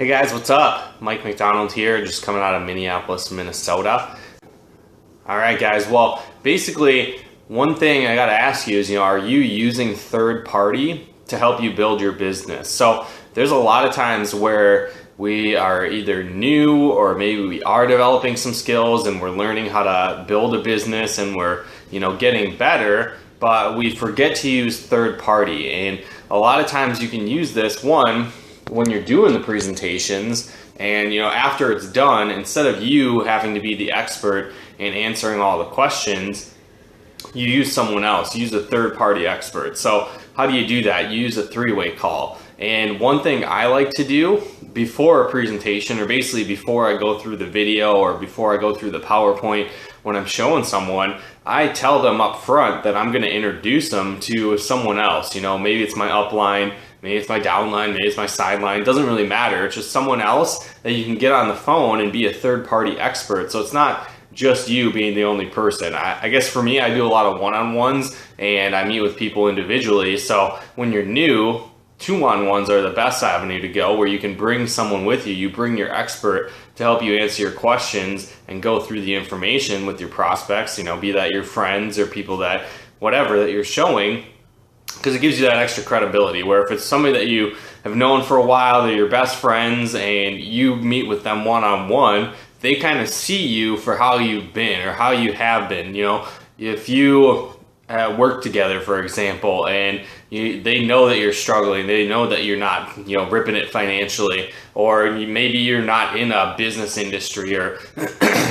Hey guys, what's up? Mike McDonald here, just coming out of Minneapolis, Minnesota. All right, guys. Well, basically, one thing I got to ask you is, are you using third party to help you build your business? So there's a lot of times where we are either new or maybe we are developing some skills and we're learning how to build a business and we're, getting better, but we forget to use third party. And a lot of times you can use this when you're doing the presentations and after it's done, instead of you having to be the expert and answering all the questions, you use someone else. You use a third party expert. So how do you do that? You use a three-way call. And one thing I like to do before a presentation, or basically before I go through the video or before I go through the PowerPoint, when I'm showing someone, I tell them up front that I'm going to introduce them to someone else. Maybe it's my upline, maybe it's my downline, maybe it's my sideline. It doesn't really matter. It's just someone else that you can get on the phone and be a third party expert. So it's not just you being the only person. I guess for me, I do a lot of one-on-ones and I meet with people individually. So when you're new, two-on-ones are the best avenue to go, where you can bring someone with you. You bring your expert to help you answer your questions and go through the information with your prospects, be that your friends or people that whatever that you're showing, because it gives you that extra credibility. Where if it's somebody that you have known for a while, they're your best friends, and you meet with them one-on-one, they kind of see you for how you've been or how you have been. If you work together, for example, and they know that you're struggling, they know that you're not, ripping it financially, or maybe you're not in a business industry, or,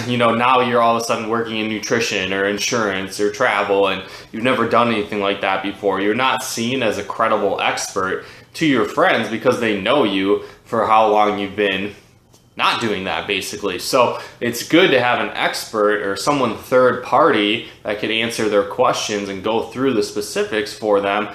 now you're all of a sudden working in nutrition or insurance or travel, and you've never done anything like that before. You're not seen as a credible expert to your friends because they know you for how long you've been not doing that, basically. So it's good to have an expert or someone third party that could answer their questions and go through the specifics for them,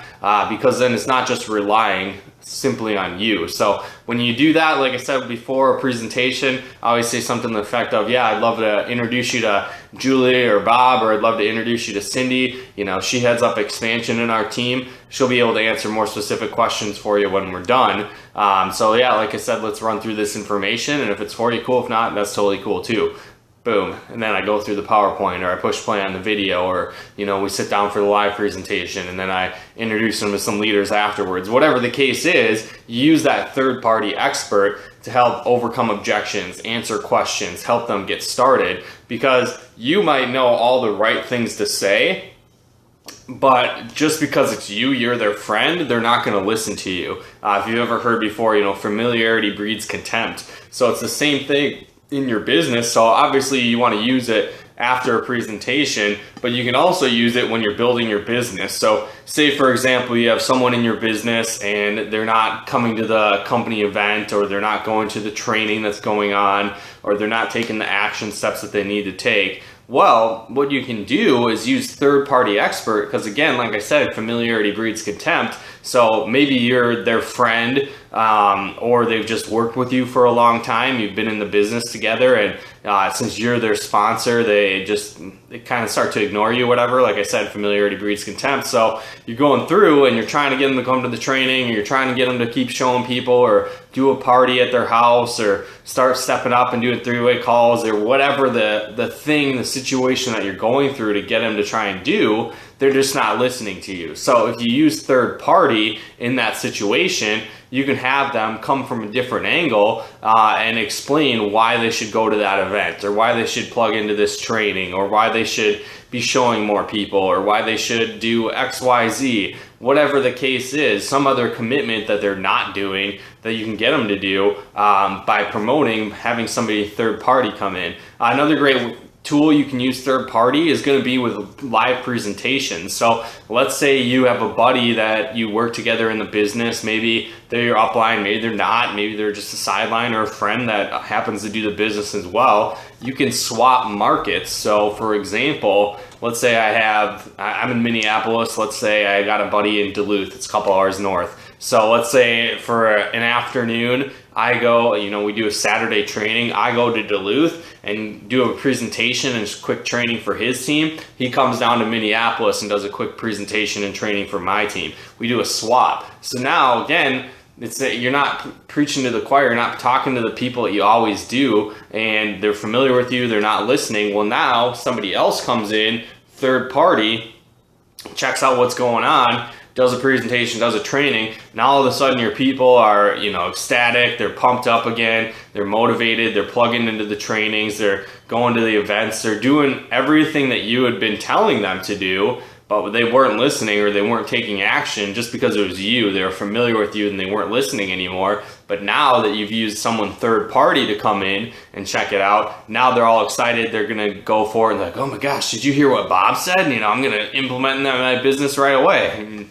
because then it's not just relying simply on you. So when you do that, like I said before, a presentation, I always say something to the effect of, I'd love to introduce you to Julie or Bob, or I'd love to introduce you to Cindy. She heads up expansion in our team. She'll be able to answer more specific questions for you when we're done. Like I said, let's run through this information, and if it's for you, cool. If not, that's totally cool too. Boom. And then I go through the PowerPoint, or I push play on the video, or, we sit down for the live presentation, and then I introduce them to some leaders afterwards. Whatever the case is, use that third party expert to help overcome objections, answer questions, help them get started, because you might know all the right things to say, but just because it's you're their friend, they're not going to listen to you. If you've ever heard before, familiarity breeds contempt. So it's the same thing in your business. So obviously you want to use it after a presentation, but you can also use it when you're building your business. So say, for example, you have someone in your business and they're not coming to the company event, or they're not going to the training that's going on, or they're not taking the action steps that they need to take. Well, what you can do is use third-party expert, because again, like I said, familiarity breeds contempt. So maybe you're their friend, or they've just worked with you for a long time. You've been in the business together, and since you're their sponsor, they kind of start to ignore you, whatever. Like I said, familiarity breeds contempt. So you're going through and you're trying to get them to come to the training, or you're trying to get them to keep showing people, or do a party at their house, or start stepping up and doing three-way calls, or whatever the situation that you're going through to get them to try and do. They're just not listening to you. So if you use third party in that situation, you can have them come from a different angle and explain why they should go to that event, or why they should plug into this training, or why they should be showing more people, or why they should do XYZ. Whatever the case is, some other commitment that they're not doing that you can get them to do by promoting, having somebody third party come in. Another great tool you can use third party is going to be with live presentations. So let's say you have a buddy that you work together in the business. Maybe they're your upline, maybe they're not, maybe they're just a sideline or a friend that happens to do the business as well. You can swap markets. So for example, let's say I'm in Minneapolis. Let's say I got a buddy in Duluth. It's a couple hours north. So let's say for an afternoon, I go, we do a Saturday training. I go to Duluth and do a presentation and quick training for his team. He comes down to Minneapolis and does a quick presentation and training for my team. We do a swap. So now, again, it's that you're not preaching to the choir, you're not talking to the people that you always do, and they're familiar with you, they're not listening. Well, now somebody else comes in, third party, checks out what's going on, does a presentation, does a training. Now all of a sudden your people are, ecstatic, they're pumped up again, they're motivated, they're plugging into the trainings, they're going to the events, they're doing everything that you had been telling them to do, but they weren't listening or they weren't taking action just because it was you. They were familiar with you and they weren't listening anymore. But now that you've used someone third party to come in and check it out, now they're all excited. They're going to go for it and like, oh my gosh, did you hear what Bob said? I'm going to implement that in my business right away. And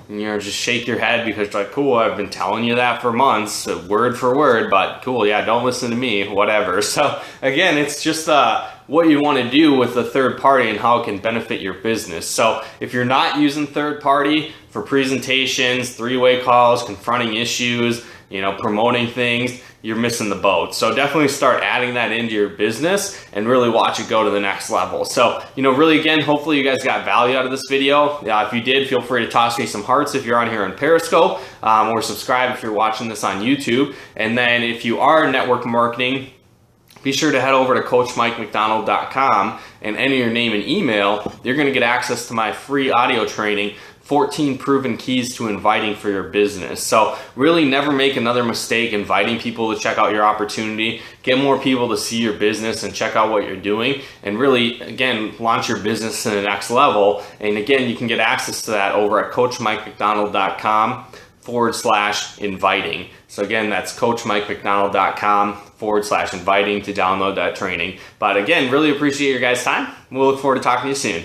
just shake your head because it's like, cool, I've been telling you that for months, word for word, but cool, yeah, don't listen to me, whatever. So again, it's just what you want to do with the third party and how it can benefit your business. So if you're not using third party for presentations, three-way calls, confronting issues, promoting things, you're missing the boat. So definitely start adding that into your business and really watch it go to the next level. So, really, again, hopefully you guys got value out of this video. If you did, feel free to toss me some hearts if you're on here on Periscope, or subscribe if you're watching this on YouTube. And then if you are network marketing, be sure to head over to coachmikemcdonald.com and enter your name and email. You're going to get access to my free audio training, 14 proven keys to inviting for your business. So really never make another mistake inviting people to check out your opportunity. Get more people to see your business and check out what you're doing, and really, again, launch your business to the next level. And again, you can get access to that over at coachmikemcdonald.com/inviting. So again, that's coachmikemcdonald.com/inviting to download that training. But again, really appreciate your guys' time. We'll look forward to talking to you soon.